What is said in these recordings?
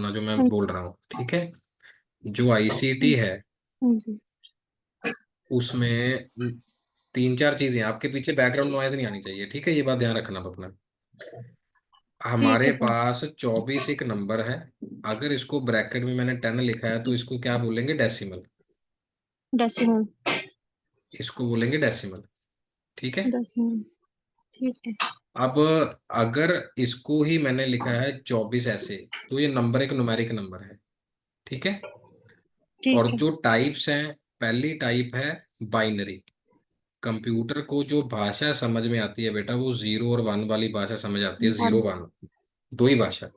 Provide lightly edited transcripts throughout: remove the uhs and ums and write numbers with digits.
अपना जो मैं हाँ बोल जी। रहा हूँ, ठीक है। जो हाँ आईसीटी जी। है हाँ जी। उसमें तीन चार चीजें, आपके पीछे बैकग्राउंड नॉइज नहीं आनी चाहिए, ठीक है, ये बात ध्यान रखना आप अपना। ठीक हमारे है सर। पास 24 एक नंबर है। अगर इसको ब्रैकेट में मैंने 10 लिखा है तो इसको क्या बोलेंगे? डेसिमल। डेसिमल। इसको बोलेंगे डेसिमल, ठीक है। डेसिमल। ठीक है। अब अगर इसको ही मैंने लिखा है 24 ऐसे, तो ये नंबर एक न्यूमेरिक नंबर है, ठीक है। और ठीक है। जो टाइप्स हैं, पहली टाइप है बाइनरी। कंप्यूटर को जो भाषा समझ में आती है बेटा, वो जीरो और वन वाली भाषा समझ आती है, वन। जीरो वन, दो ही भाषा।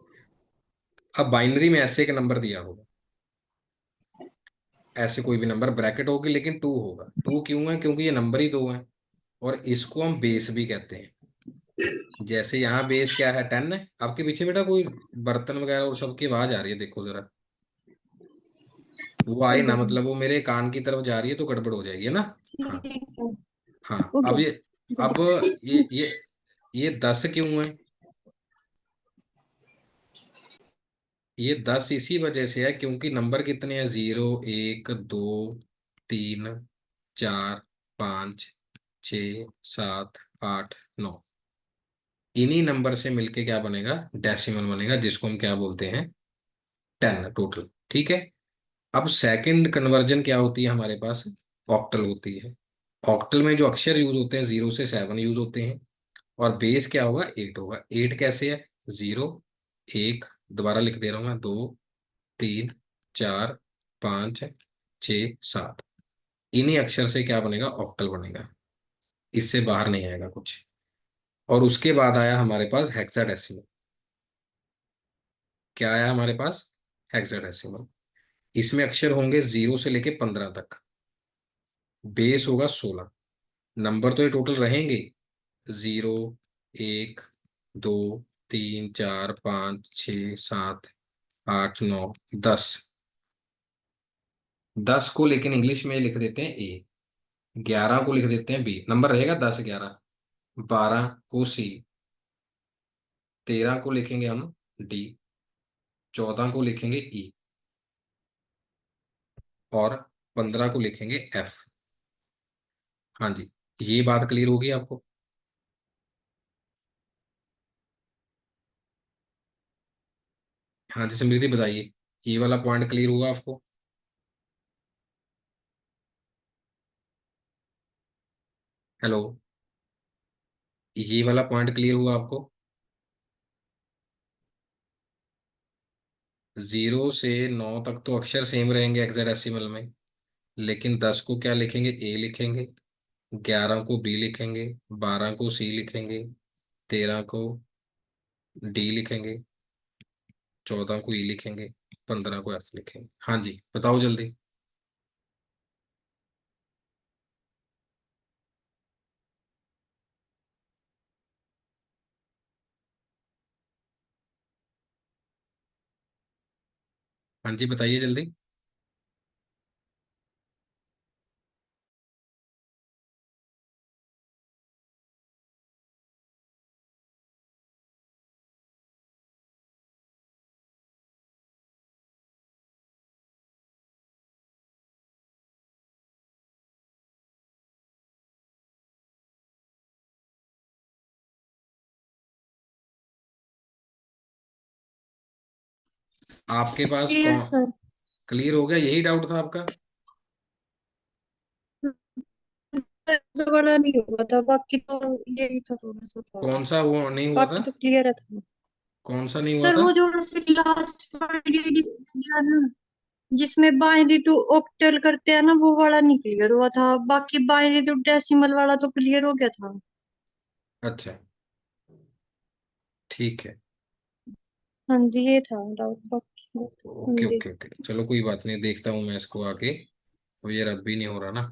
अब बाइनरी में ऐसे एक नंबर दिया होगा, ऐसे कोई भी नंबर, ब्रैकेट होगी लेकिन टू होगा। टू क्यों है? क्योंकि ये नंबर ही दो हैं। और इसको हम बेस भी कहते हैं। जैसे यहाँ बेस क्या है? 10 है। आपके पीछे बेटा कोई बर्तन वगैरह और सबकी आवाज आ रही है, देखो जरा। वो आए ओके ना, सर। मतलब वो मेरे कान की तरफ जा रही है तो गड़बड़ हो जाएगी, है ना। हाँ। ठीक है। हाँ, ओके। अब ये, अब ये ये ये 10 क्यों है? ये 10 इसी वजह से है क्योंकि नंबर कितने हैं? 0 1 2 3 4 5 6 7 8 9। इन्हीं नंबर से मिलके क्या बनेगा? डेसिमल बनेगा, जिसको हम क्या बोलते हैं? 10 टोटल, ठीक है। अब सेकंड कन्वर्जन क्या होती है हमारे पास? ऑक्टल होती है। ऑक्टल में जो अक्षर यूज होते हैं, 0 से 7 यूज होते हैं। और बेस क्या होगा? 8 होगा। 8 कैसे है? 0 1, दोबारा लिख दे रहा हूं मैं, 2 3 4 5 6 7। इन्हीं अक्षर से क्या बनेगा? ऑक्टल बनेगा। इससे बाहर नहीं आएगा कुछ। और उसके बाद आया हमारे पास हेक्साडेसिमल। क्या आया हमारे पास? हेक्साडेसिमल। इसमें अक्षर होंगे 0 से लेके 15 तक। बेस होगा 16। नंबर तो ये टोटल रहेंगे, 0 1 2 3 4 5 6 7 8 9 10। 10 को लेकिन इंग्लिश में लिख देते हैं ए। 11 को लिख देते हैं बी। नंबर रहेगा 10 11। 12 को सी। 13 को लिखेंगे हम डी। 14 को लिखेंगे ई। और 15 को लिखेंगे एफ। हाँ जी। ये बात क्लियर होगी आपको? हाँ जी समृद्धि बताइए, ये वाला पॉइंट क्लियर हुआ आपको? हेलो। ये वाला पॉइंट क्लियर हुआ आपको? 0 से 9 तक तो अक्षर सेम रहेंगे हेक्साडेसिमल में। लेकिन 10 को क्या लिखेंगे? ए लिखेंगे। 11 को बी लिखेंगे। 12 को सी लिखेंगे। 13 को डी लिखेंगे। 14 को ई लिखेंगे। 15 को एफ लिखेंगे। हाँ जी बताओ जल्दी। हाँ जी बताइए जल्दी। आपके पास क्लियर कौन? सर। क्लियर हो गया? यही डाउट था आपका? वाला नहीं हुआ था, बाकी तो यही था, थोड़ा सा था। कौन सा वो नहीं हुआ था? बाकी तो क्लियर है था। कौन सा नहीं हुआ सर था? वो जो लास्ट दिया ना, जिसमें बाइनरी टू ऑक्टल करते हैं ना, वो वाला नहीं क्लियर हुआ था। बाकी बाइनरी टू डेसिमल वाला तो क्लियर हो गया था। अच्छा, ठीक है। हाँ जी, ये था डाउट बाकी। हाँ ओके जी। ओके ओके, चलो कोई बात नहीं, देखता हूँ मैं इसको आगे। अब ये रब भी नहीं हो रहा ना,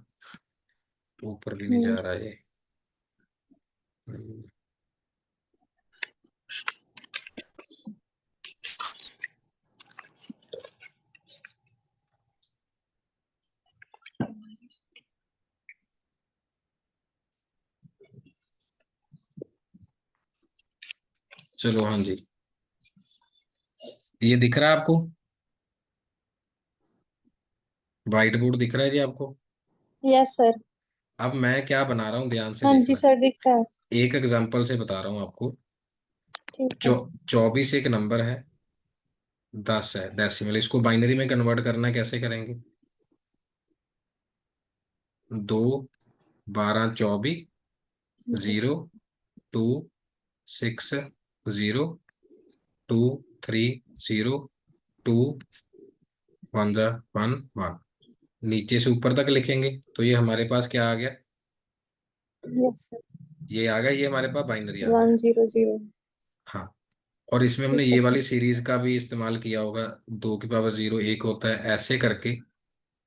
तो ऊपर भी नहीं हम्म। जा रहा ये। हम्म, चलो हाँ जी। ये दिख रहा है आपको? व्हाइट बोर्ड दिख रहा है जी आपको? Yes sir. अब मैं क्या बना रहा हूँ, ध्यान से हाँ जी देखना। सर, दिख रहा है। एक एग्जांपल से बता रहा हूँ आपको। ठीक है। 24 एक नंबर है, 10 है डेसिमल, इसको बाइनरी में कन्वर्ट करना कैसे करेंगे? 2, 12, 24, जी। 0, 2, 6, 0, 2, 3, 0, 2, 1 जा 1 1। नीचे से ऊपर तक लिखेंगे तो ये हमारे पास क्या आ गया? Yes sir. ये आ गया, ये हमारे पास बाइनरी आ गया। 100। हाँ। और इसमें हमने ठीक है ये सर। वाली सीरीज का भी इस्तेमाल किया होगा। 2 की पावर 0 1 होता है, ऐसे करके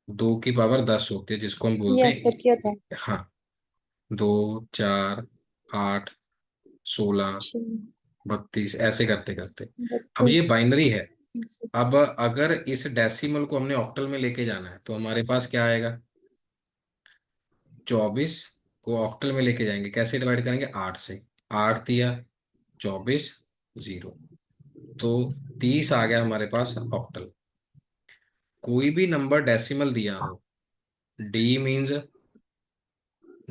2 की पावर 10 होती है, जिसको हम बोलते यस सर, किया था। हैं। हाँ। 2, 4, 8, 16, अच्छा। 32, ऐसे करते करते। अब ये 32। बाइनरी है। Yes sir. अब अगर इस डेसिमल को हमने ऑक्टल में लेके जाना है तो हमारे पास क्या आएगा? 24 को ऑक्टल में लेके जाएंगे, कैसे डिवाइड करेंगे? 8 से। 8 दिया 24, 0, तो 30 आ गया हमारे पास ऑक्टल। कोई भी नंबर डेसिमल दिया हो, डी मीन्स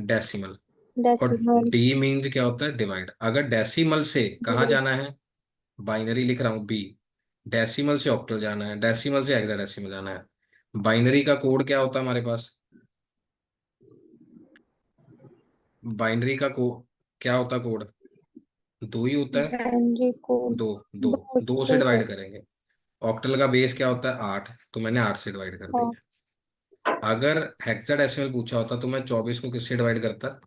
डेसिमल, और डेसिमल। डी मीन्स क्या होता है? डिवाइड। अगर डेसिमल से कहाँ डिवाइड। जाना है? बाइनरी लिख रहा हूँ बी। डेसिमल से ऑक्टल जाना है, डेसिमल से हेक्साडेसिमल जाना है। बाइनरी का कोड क्या होता है हमारे पास? बाइनरी का क्या होता है कोड? दो ही होता है। Binary code. दो, दो, दो दो से दो डिवाइड सर। करेंगे। ऑक्टल का बेस क्या होता है? 8, तो मैंने 8 से डिवाइड कर हाँ। दिया। अगर हेक्साडेसिमल पूछा होता तो मैं 24 को किससे डिवाइड करता?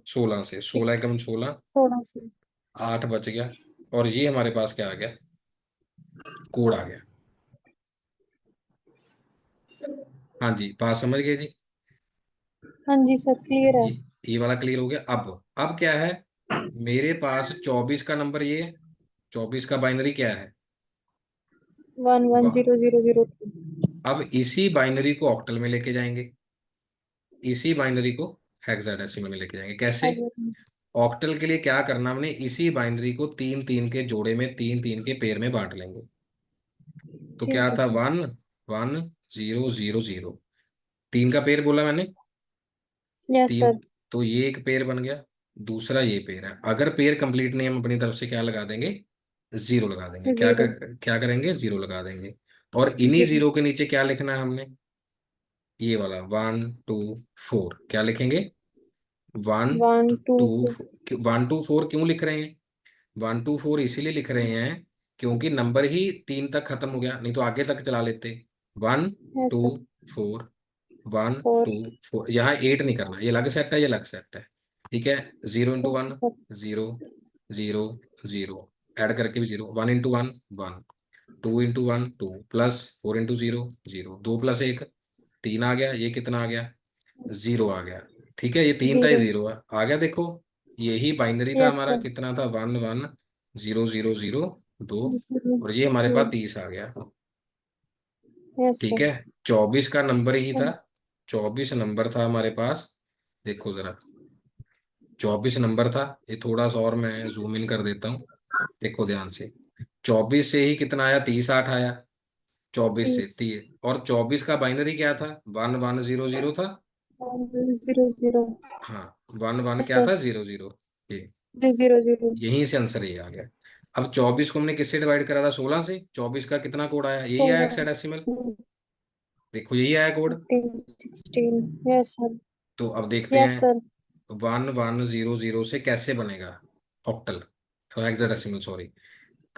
16 से। 16 एकम 16, 16 से। 8 बच गया। और ये हमारे पास क्या आ गया? कोड आ गया। हाँ जी, बात समझ गए जी? हाँ जी सर, क्लियर है। ये ये वाला क्लियर हो गया। अब क्या है? मेरे पास 24 का नंबर ये है। 24 का बाइनरी क्या है? 110002। अब इसी बाइनरी को ऑक्टल में लेके जाएंगे, इसी बाइनरी को हेक्साडेसिमल में लेके जाएंगे। कैसे? ऑक्टल के लिए क्या करना हमने? इसी बाइनरी को तीन तीन के जोड़े में, तीन तीन के पेयर में बांट लेंगे। तो क्या ठीक है था? सर। 1, 1, 0, 0, 0। तीन का पेयर बोला मैंने। यस तीन, सर। तो ये एक पेयर बन गया। दूसरा ये पेयर है। अगर पेयर कंप्लीट नहीं, हम अपनी तरफ से क्या लगा देंगे? जीरो लगा देंगे। जीरो। क्या करेंगे? जीरो लगा देंगे। और इन्हीं जीरो। जीरो के नीचे क्या लिखना है हमने? ये वाला 1, 2, 4 क्या लिखेंगे? One one two two two. 1, 2, 4 क्यों लिख रहे हैं? 1, 2, 4 इसीलिए लिख रहे हैं क्योंकि नंबर ही 3 तक खत्म हो गया, नहीं तो आगे तक चला लेते। One yes two sir. Four 1, 2, four. 4, यहाँ 8 नहीं करना, ये अलग सेट है, ये अलग सेट है। ठीक है। 0 × 1, ठीक है 0, 0, 0, ऐड करके भी 0, 1 × 1, 1, 2 × 1, 2, प्लस 4 × 0, 0, 2 + 1 3 आ गया। ये कितना आ गया? 0 आ गया। ठीक है, ये सर। 3 था, ये जीरो। 0 आ गया। देखो, यही बाइनरी था यस हमारा। सर। कितना था? 1, 1, 0, 0, 0, 2। जीरो। और ये हमारे टू। पास 30 आ गया। यस ठीक सर। है। 24 का नंबर ही था। 24 नंबर था हमारे पास। देखो जरा, 24 नंबर था। ये थोड़ा सा और मैं जूम इन कर देता हूँ। देखो ध्यान से। 24 से ही कितना आया? 30 8 आया। 24 से 30। 30। और 24 का बाइनरी क्या था? 1, 1, 0, 0 था। 0 0। हाँ। 1, 1 यस क्या सर। था? 0, 0। ये जी, 0 0। यहीं से आंसर ये आ गया। अब 24 को हमने किससे डिवाइड करा था? 16 से। 24 का कितना कोड आया? यही आया 16। हेक्साडेसिमल। देखो यही आया कोड। 16। Yes sir. तो अब देखते यस हैं सर। 1, 1, 0, 0 से कैसे बनेगा ऑक्टल, तो हेक्साडेसिमल सॉरी।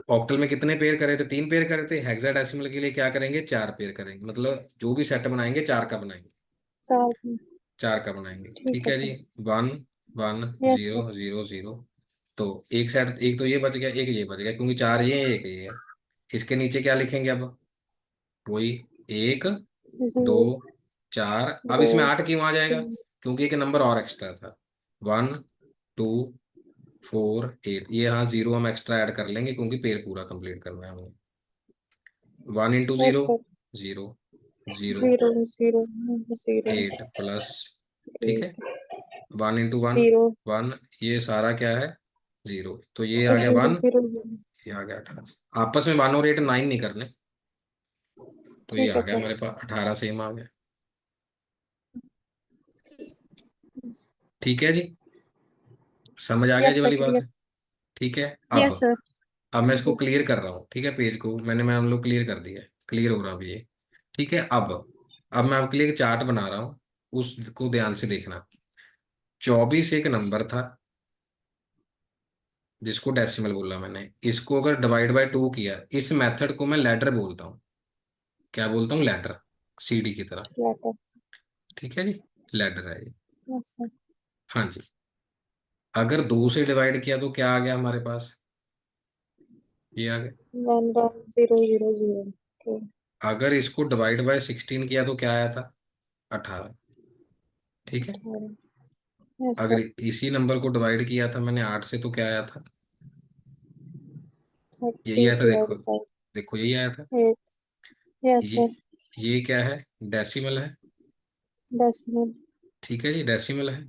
ऑक्टल में कितने पेयर करे थे? 3 पेयर करे थे। हेक्साडेसिमल के लिए क्या करेंगे? 4 पेयर करेंगे। मतलब जो भी सेट बनाएंगे 4 का बनाएंगे। 4। 4 का बनाएंगे। ठीक ठीक है है जी। सर। 1, 1, यस 0, 0, 0। तो एक सेट, एक तो ये बच गया, एक ये बच गया, क्योंकि 4 ये है, एक ये है। इसके नीचे क्या लिखेंगे अब? वही 1, सर। 2, 4। अब दो। इसमें 8 क्यों आ जाएगा? तीन। क्योंकि एक नंबर और एक्स्ट्रा था। 1, 2, 4, 8, ये हाँ 0 हम एक्स्ट्रा ऐड कर लेंगे क्योंकि पेड़ पूरा कंप्लीट करना है हमें। 1 × 0, यस सर। 0, 0, 0 0 0। 8 प्लस। ठीक है। 8। 1 × 1, 0 1। ये सारा क्या है? 0, तो ये आ गया 0 1। 0। ये आ गया 18। आपस में मानो रेट 9 नहीं करने। तो ये ठीक आ है गया सर। हमारे पास 18 सेम आ गया। ठीक है जी। समझ आ गया जी यस सर, वाली बात क्लियर। है। ठीक है। Yes sir. अब मैं इसको जी। क्लियर कर रहा हूँ, ठीक है, पेज को मैं हम लोग क्लियर कर दिया है, क्लियर हो रहा अभी ये। ठीक है। अब मैं आपके लिए एक चार्ट बना रहा हूँ, उसको ध्यान से देखना। 24 एक नंबर था जिसको डेसिमल बोला मैंने, इसको अगर डिवाइड बाय 2 किया, इस मेथड को मैं लैडर बोलता हूँ। क्या बोलता हूँ? लैडर, सीढ़ी की तरह। लेटर। ठीक है जी, लैडर है ये। Yes sir. हाँ जी। अगर 2 से डिवाइड किया तो क्या आ गया हमारे पास? ये आ गया। 11,0,0,0। ठीक। अगर इसको डिवाइड बाय 16 किया तो क्या आया था? 18। ठीक है। 18। यस अगर सर। इसी नंबर को डिवाइड किया था मैंने 8 से तो क्या आया था? यही 30 आया था, देखो। डिवाइडेड बाई देखो यही आया था। 8। यस ये सर। ये क्या है? डेसिमल है। डेसिमल। ठीक है जी, डेसिमल है।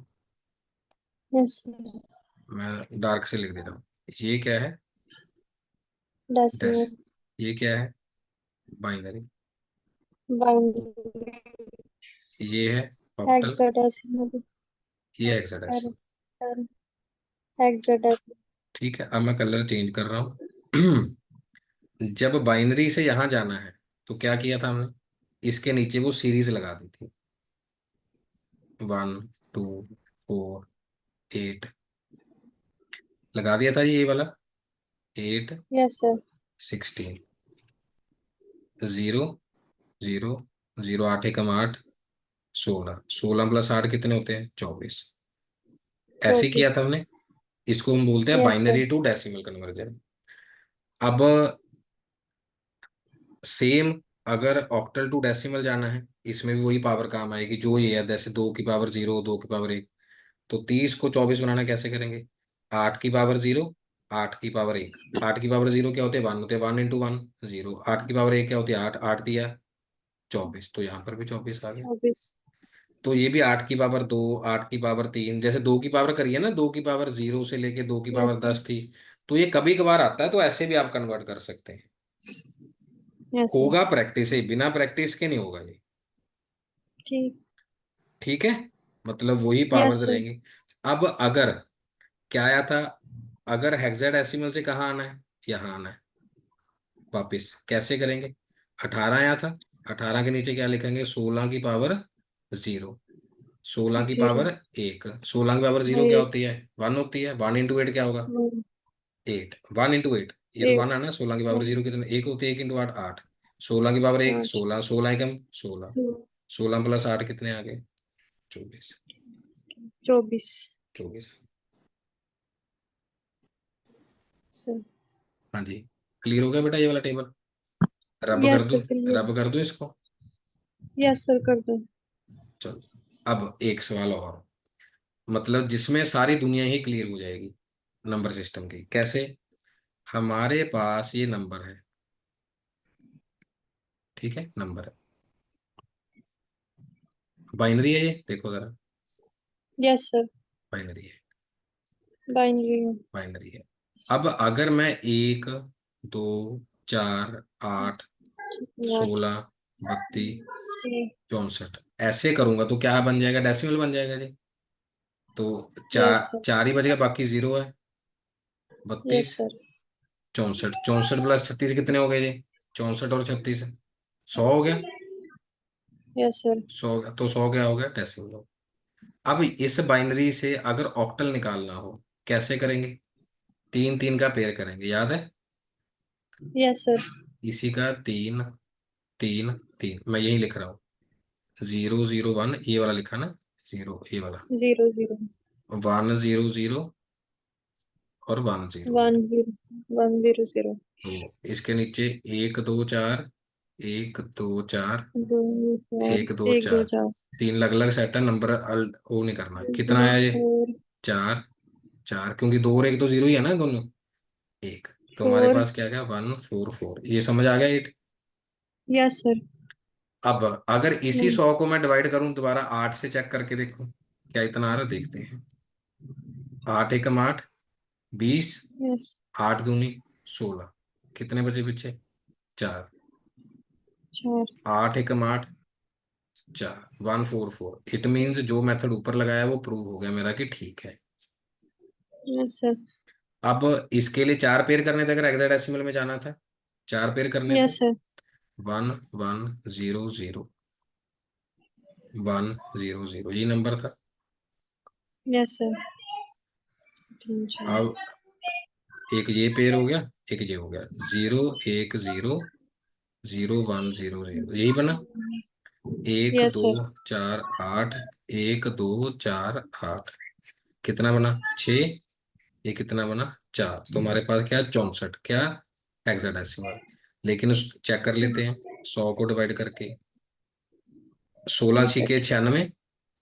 Yes sir. मैं डार्क से लिख देता हूँ। ये क्या है? डेस डेसिमल। ये क्या है? बाइनरी। बाइनरी। ये है ऑक्टल। हेक्साडेसिमल। ये हेक्साडेसिमल। हेक्साडेसिमल। ठीक है। अब मैं कलर चेंज कर रहा हूँ। जब बाइनरी से यहां जाना है तो क्या किया था हमने? इसके नीचे वो सीरीज लगा दी थी। 1, 2, 4, 8 लगा दिया था ये वाला। 8, यस सर। 16, 0, 0, 0, 8 एकम 8, 16, 16 प्लस 8 कितने होते हैं? 24। ऐसे ही किया 24। था हमने। इसको हम बोलते हैं yes sir. Binary to decimal conversion. अब सेम, अगर ऑक्टल टू डेसिमल जाना है, इसमें भी वही पावर काम आएगी जो ये है, जैसे 2 की पावर 0, 2 की पावर 1। तो 30 को 24 बनाना कैसे करेंगे? 8 की पावर 0, 8 की पावर 1। 8 की पावर 0 क्या होते हैं? 1 होते हैं, 1 इंटू 1 0। 8 की पावर 1 क्या होती है? 8, 8 दिया 24, तो यहाँ पर भी 24 आ गया। 24। तो ये भी 8 की पावर 2, 8 की पावर 3, जैसे 2 की पावर करिए ना, 2 की पावर 0 से लेके दो की यस पावर सर। दस थी। तो ये कभी कभार आता है, तो ऐसे भी आप कन्वर्ट कर सकते हैं। Yes sir. होगा प्रैक्टिस से, बिना प्रैक्टिस के नहीं होगा ये। ठीक। ठीक है। मतलब वही पावर्स यस सर। रहेंगी। अब अगर क्या आया था? अगर हेक्साडेसिमल से कहाँ आना है? यहाँ आना है। वापिस कैसे करेंगे? 18 आया था, 18 के नीचे क्या लिखेंगे? 16 की पावर 0, 16 की पावर 0। 1। 16 की पावर 0 क्या 8। होती है? 1 होती है। 1 इंटू 8 क्या होगा? 8। 1 इंटू 8, ये तो 8। 1 है ना। 16 की पावर 0 कितने? 1 होती है। 1 इंटू 8, 8। 16 की पावर 1, 8। 16, 16 एकम 16। 16 प्लस 8 कितने आ गए? 24। 24। 24। सर। हाँ जी। क्लियर हो गया बेटा ये वाला टेबल? रब कर यस दूं? Sir, clear. रब कर दूं इसको? यस सर, कर दो। चलो। अब एक सवाल और, मतलब जिसमें सारी दुनिया ही क्लियर हो जाएगी नंबर सिस्टम की। कैसे? हमारे पास ये नंबर है, ठीक है, नंबर है, बाइनरी है ये, देखो जरा। Yes sir. बाइनरी है। बाइनरी। बाइनरी है। अब अगर मैं 1, 2, 4, 8, 8। 16, 32, 6। 64 ऐसे करूंगा तो क्या बन जाएगा? डेसिमल बन जाएगा जी। तो यस चार सर। चार ही बचेगा, बाकी 0 है। Yes 32, sir. 64, 64 प्लस 36 कितने हो गए जी? 64 और 36, 100 हो गया। Yes sir. 100, तो 100 क्या हो गया? डेसिमल। अब इस बाइनरी से अगर ऑक्टल निकालना हो, कैसे करेंगे? 3 3 का पेयर करेंगे, याद है? Yes sir. इसी का 3 3 3 मैं यही लिख रहा हूँ। 0 0 1 ये वाला लिखा ना, 0 ये वाला। 0 0। 1 0 0 और 1 0 1 0। 0। 1 0 0। तो इसके नीचे 1 2 4, 1 2 4, 2 4। 1 2 1 2 4, 4। 3 अलग अलग सेट है नंबर, वो नहीं करना। कितना 2 आया ये? 4। 4 4, क्योंकि 2 और 1 तो 0 ही है ना दोनों। एक, तो हमारे 4। पास क्या गया? 1 4 4, ये समझ आ गया 8। Yes sir. अब अगर इसी नहीं। 100 को मैं डिवाइड करूं दोबारा 8 से, चेक करके देखो क्या इतना आ रहा है, देखते हैं। 8 एकम 8, 20, यस। 8 दूनी 16, कितने बचे पीछे? 4। चार। 8 एकम 8, 4, 144। इट मीन्स जो मेथड ऊपर लगाया वो प्रूव हो गया मेरा कि ठीक है। Yes sir. अब इसके लिए 4 पेयर करने थे, अगर हेक्साडेसिमल में जाना था 4 पेयर करने थे। Yes sir. 1100, 100, ये नंबर था। Yes sir. तीन चार। अब एक ये पेयर हो गया, एक ये हो गया, 0 1 0, 0 1 0 0, यही बना। एक यस दो सर। चार आठ 1 2 4 8, कितना बना? 6। ये कितना बना? 4। तो हमारे पास क्या है? 64। क्या? हेक्साडेसिमल। लेकिन उस चेक कर लेते हैं 100 को डिवाइड करके। 16 यस छीके sir. 96,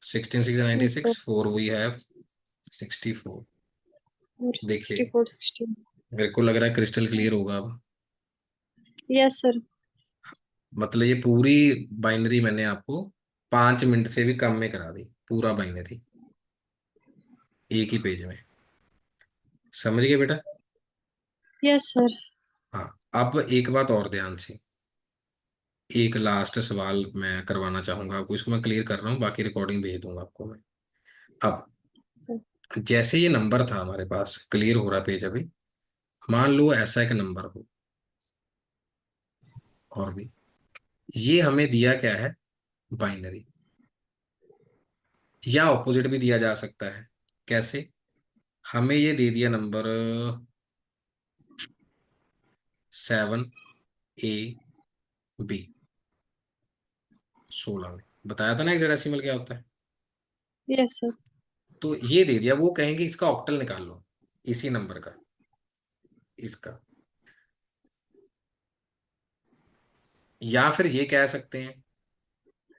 16 6 yes sir. 96, 4 we have 64। और देखिए, 64 16। मेरे को लग रहा है क्रिस्टल क्लियर होगा अब। Yes sir. मतलब ये पूरी बाइनरी मैंने आपको 5 मिनट से भी कम में करा दी, पूरा बाइनरी एक ही पेज में। समझ गए बेटा? Yes sir. हाँ। अब एक बात और ध्यान से, एक लास्ट सवाल मैं करवाना चाहूंगा आपको, इसको मैं क्लियर कर रहा हूँ, बाकी रिकॉर्डिंग भेज दूंगा आपको मैं। अब सर। जैसे ये नंबर था हमारे पास, क्लियर हो रहा पेज अभी। मान लो ऐसा एक नंबर हो, और भी ये हमें दिया क्या है? बाइनरी। या ऑपोजिट भी दिया जा सकता है। कैसे? हमें ये दे दिया नंबर 7 A B, 16 में बताया था ना हेक्साडेसिमल क्या होता है। Yes sir. तो ये दे दिया, वो कहेंगे इसका ऑक्टल निकाल लो, इसी नंबर का, इसका। या फिर ये कह सकते हैं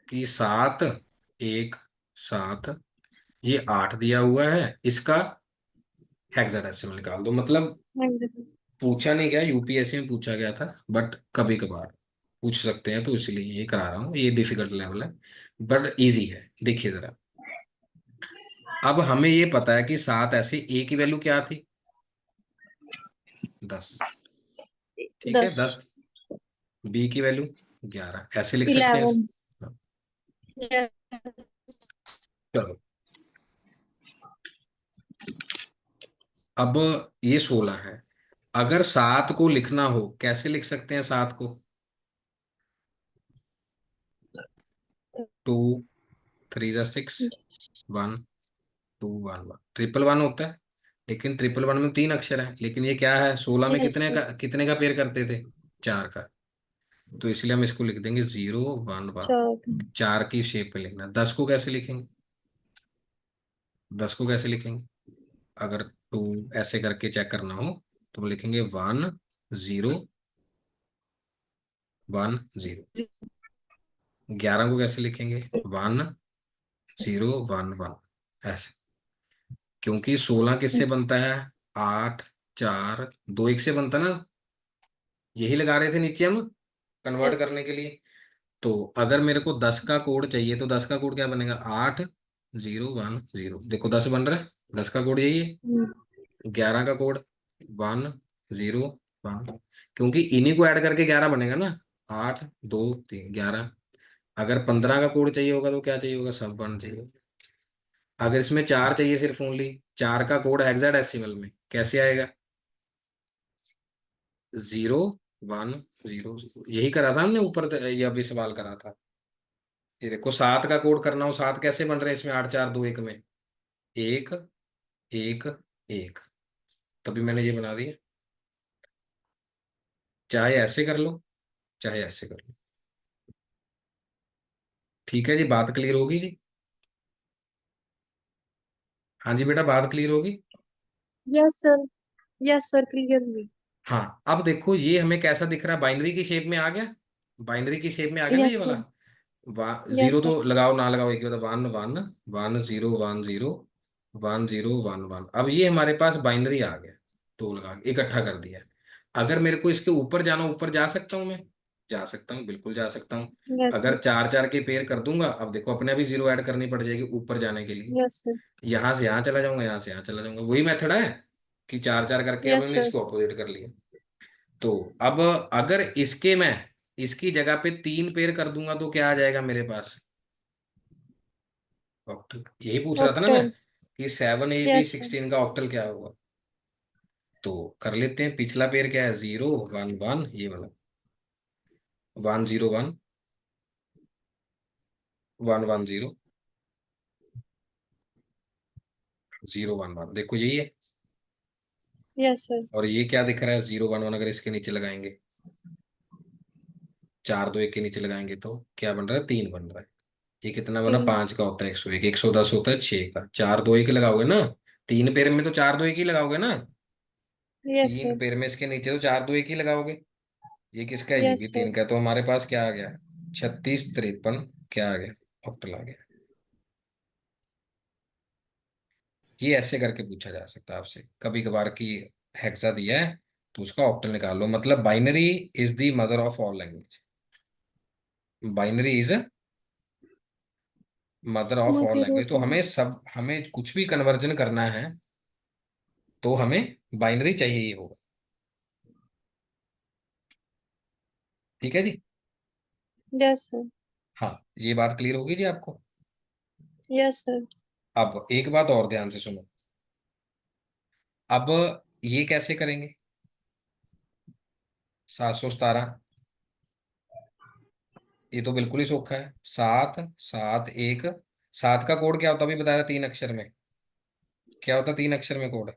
कि 7 1 7, ये 8 दिया हुआ है, इसका हेक्साडेसिमल निकाल दो। मतलब पूछा नहीं गया, यूपीएससी में पूछा गया था, बट कभी कभार पूछ सकते हैं, तो इसलिए ये करा रहा हूँ। ये डिफिकल्ट लेवल है बट इजी है। देखिए जरा, अब हमें ये पता है कि 7 ऐसे, ए की वैल्यू क्या थी? 10। ठीक है, 10। 10। बी की वैल्यू 11, ऐसे लिख सकते हैं 11। ऐसे। हाँ, यस। चलो। अब ये 16 है, अगर 7 को लिखना हो कैसे लिख सकते हैं 7 को? 2 3 6, 1 2 1 1, 1 1 1 होता है। लेकिन 1 1 1 में 3 अक्षर है, लेकिन ये क्या है? 16 में यस सर। कितने का पेयर करते थे? 4 का। तो इसलिए हम इसको लिख देंगे 0 1 1। चार। 4 की शेप में लिखना। 10 को कैसे लिखेंगे? 10 को कैसे लिखेंगे? अगर 2 ऐसे करके चेक करना हो तो लिखेंगे 1 0 1 0। 11 को कैसे लिखेंगे? 1 0 1 1, ऐसे। क्योंकि 16 किससे बनता है? 8 4 2 1 से बनता ना। यही लगा रहे थे नीचे हम कन्वर्ट करने के लिए। तो अगर मेरे को 10 का कोड चाहिए तो 10 का कोड क्या बनेगा? 8 0 1 0। देखो 10 बन रहा है, 10 का कोड यही है। 11 का कोड 1 0 1, क्योंकि इन्हीं को ऐड करके 11 बनेगा ना। 8 2 3 11। अगर 15 का कोड चाहिए होगा तो क्या चाहिए होगा? सब 1 चाहिए। अगर इसमें 4 चाहिए, सिर्फ ओनली 4 का कोड हेक्साडेसिमल में कैसे आएगा? 0 1 0 0। यही करा था हमने ऊपर, यह भी सवाल करा था। ये देखो 7 का कोड करना हो, 7 कैसे बन रहे हैं इसमें? 8 4 2 1 में 1 1 1। तभी मैंने ये बना दिया। चाहे ऐसे कर लो, चाहे ऐसे कर लो। ठीक है जी, बात क्लियर होगी जी? हाँ जी बेटा, बात क्लियर होगी? Yes sir. Yes sir, clear हुई। हाँ। अब देखो ये हमें कैसा दिख रहा है? बाइनरी की शेप में आ गया। बाइनरी की शेप में आ गया ना ये यस वाला। सर। Zero yes sir. तो लगाओ ना लगाओ, एक ही बात, 1 1 1 0 1 0 1 1। अब ये हमारे पास बाइनरी आ गया, तो लगा के इकट्ठा कर दिया। अगर मेरे को इसके ऊपर जाना, ऊपर जा सकता हूँ मैं? जा सकता हूँ, बिल्कुल जा सकता हूँ। Yes sir. अगर 4 4 के पेयर कर दूंगा, अब देखो अपने भी 0 ऐड करनी पड़ जाएगी ऊपर जाने के लिए। Yes sir. यहाँ से यहाँ चला जाऊंगा, यहाँ से यहाँ चला जाऊंगा, वही मेथड है कि 4 4 करके अब यस हमने सर। इसको अपोजिट कर लिया। तो अब अगर इसके मैं इसकी जगह पे 3 पेयर कर दूंगा तो क्या आ जाएगा मेरे पास? ऑक्टल। यही पूछ रहा था ना मैं, ऑक्टल। कि 7 AB यस सर। 16 का ऑक्टल क्या होगा। तो कर लेते हैं। पिछला पेयर क्या है? 0 1 1, ये वाला 1 0 1 1 1 0 0 1 1, देखो यही है। Yes sir. और ये क्या दिख रहा है? 0 1 1, अगर इसके नीचे लगाएंगे, 4 2 1 के नीचे लगाएंगे तो क्या बन रहा है? 3 बन रहा है। ये कितना बना? तीन। 5 का होता है 101, 110 होता है 6 का। 4 2 1 लगाओगे ना, 3 पेयर में तो 4 2 1 ही लगाओगे ना। यस तीन सर। पेयर में इसके नीचे तो 4 2 1 ही लगाओगे। ये किसका है? ये यस भी सर। 3 का है। तो हमारे पास क्या आ गया? 36 53 क्या आ गया? ऑक्टल आ गया। ये ऐसे करके पूछा जा सकता है आपसे कभी कभार की। हेक्सा दिया है तो उसका ऑक्टल निकाल लो। मतलब binary is the mother of all language. Binary is mother of all mother language. Of. तो हमें कुछ भी कन्वर्जन करना है तो हमें बाइनरी चाहिए ही होगा। ठीक है जी। Yes sir. हाँ, ये बात क्लियर होगी जी आपको। Yes sir. अब एक बात और ध्यान से सुनो। अब ये कैसे करेंगे? 717, ये तो बिल्कुल ही सोखा है। 7 7 1। 7 का कोड क्या होता है? अभी बताया था 3 अक्षर में। क्या होता है 3 अक्षर में कोड?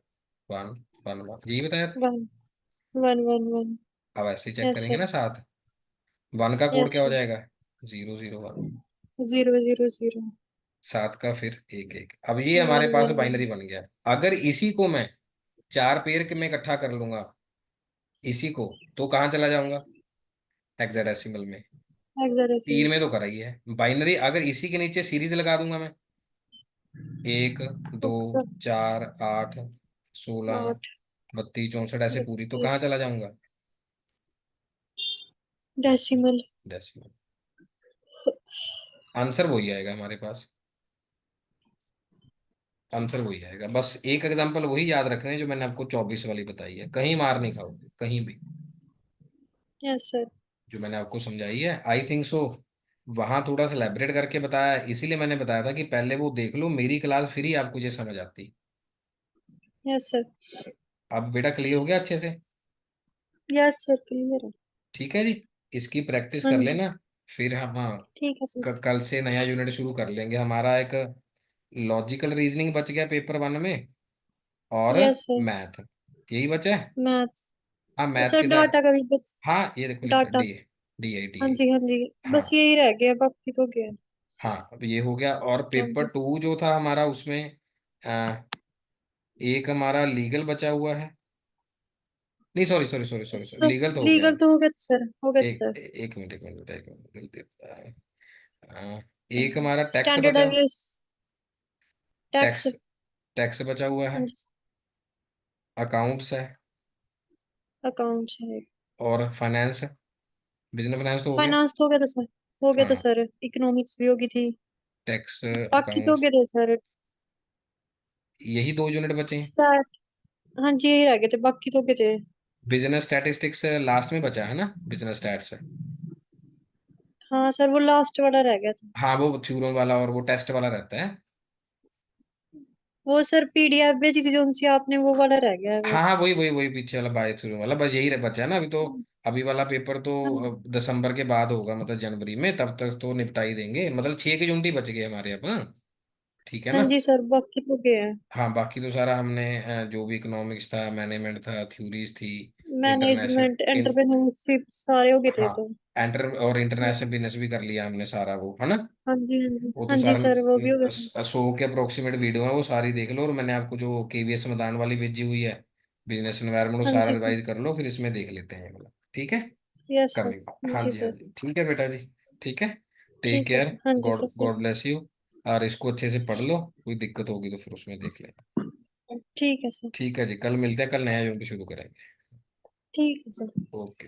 1 1 1, यही बताया था। 1 1 1 1। अब ऐसे ही चेक यस करेंगे सर। ना। 7 1 का कोड यस क्या हो सर। जाएगा? 0 0 1। 0 0 0। 7 का फिर 1 1। अब ये हमारे one pass one one. Binary बन गया। अगर इसी को मैं 4 पेयर के में इकट्ठा कर लूंगा, इसी को, तो कहाँ चला जाऊंगा? हेक्साडेसिमल में। हेक्साडेसिमल। 3 में तो करा ही है बाइनरी। अगर इसी के नीचे सीरीज लगा दूंगा मैं, 1 2 4 8 16 8। 32 64 ऐसे पूरी, तो कहाँ 32। चला जाऊंगा? डेसिमल। डेसिमल। आंसर वही आएगा हमारे पास। आंसर वही आएगा। बस एक एग्जांपल वही याद रखना है जो मैंने आपको 24 वाली बताई है। कहीं मार नहीं खाओगे कहीं भी। Yes sir. जो मैंने आपको समझाई है, आई थिंक सो, वहां थोड़ा सा elaborate करके बताया है। इसीलिए मैंने बताया था कि पहले वो देख लो मेरी क्लास, फिर ही आपको ये समझ आती। Yes sir. अब बेटा क्लियर हो गया अच्छे से? यस सर क्लियर है। ठीक है जी। इसकी प्रैक्टिस हाँ कर जी। लेना। फिर हम, हाँ, ठीक है सर। कल से नया यूनिट शुरू कर लेंगे। हमारा एक लॉजिकल रीजनिंग बच गया पेपर 1 में, और यस सर। मैथ, यही बचा है। मैथ्स। हाँ, मैथ सर के साथ। डाटा का भी बस। हाँ, ये देखो लिखा data. D A, D I D हाँ आई। जी हाँ जी। बस हाँ यही रह गया बाकी तो गया। हाँ, अब ये हो गया। और हाँ जी पेपर 2 जो था हमारा, उसमें एक हमारा लीगल बचा हुआ है। नहीं, sorry sorry sorry sorry sorry, sir. Legal तो हो गया लीगल है। तो हो गया था सर, हो गया था एक सर। एक मिनट, एक मिनट बेटा, एक मिनट, गलती है। एक हमारा टैक्स स्टैंडर्ड बचा। एवियस। टैक्स। टैक्स, टैक्स बचा हुआ है। हाँ जी। अकाउंट्स है। अकाउंट्स है। और फाइनेंस, बिजनेस फाइनेंस तो हो गया। फाइनेंस तो हो गया था सर। हो गया था हाँ, सर, इकोनॉमिक्स भी होगी थी। टैक्स, बाकी तो हो अकाउंट्स, गए थे सर। यही 2 यूनिट बचे हैं। स्टार्ट। हाँ जी यही रह गए थे, बाकी तो हो गए थे। बिजनेस स्टैटिस्टिक्स लास्ट में बचा है ना, बिजनेस स्टैट्स। हाँ सर वो लास्ट वाला रह गया था। हाँ, वो थ्योरम वाला और वो टेस्ट वाला रहता है। वो सर पीडीएफ भेजी थी जो उनसे आपने, वो वाला रह गया है हाँ बस। हाँ, वही वही वही पीछे वाला बाय थ्योरम वाला, बस यही बचा है ना अभी तो। अभी वाला पेपर तो हाँ जी। दिसंबर के बाद होगा, मतलब जनवरी में, तब तक तो निपटा ही देंगे। मतलब 6 की यूनिट ही बच गए हमारे अब। हाँ, ठीक है हाँ ना। जी सर बाकी तो गए हैं। हाँ, बाकी तो सारा हमने जो भी इकोनॉमिक्स था, मैनेजमेंट था, थ्योरीज थी, इंटरनेशनल मैनेजमेंट इन, एंटरप्रेन्योरशिप सारे हो गए थे हाँ, तो। एंटर और हाँ इंटरनेशनल बिजनेस भी कर लिया हमने सारा, वो है ना। हाँ जी हाँ जी वो तो हाँ जी सारा सर वो भी हो गए थे। 100 के अप्रोक्सीमेट वीडियो है, वो सारी देख लो। और मैंने आपको जो केवीएस मैदान वाली भेजी हुई है, बिजनेस एनवायरनमेंट, वो हाँ सारा जी सर। रिवाइज कर लो, फिर इसमें देख लेते हैं ये वाला। ठीक है, यस कर सर। लेंगे। हाँ हाँ जी जी, हाँ सर। जी, ठीक है बेटा जी। ठीक है, टेक ठीक है केयर। सर, हाँ जी God sir. God bless you. और इसको अच्छे से पढ़ लो, कोई दिक्कत होगी तो फिर उसमें देख लेते हैं। ठीक है सर। ठीक है जी, कल मिलते हैं। कल नया यूनिट शुरू करेंगे। ठीक है सर। ओके।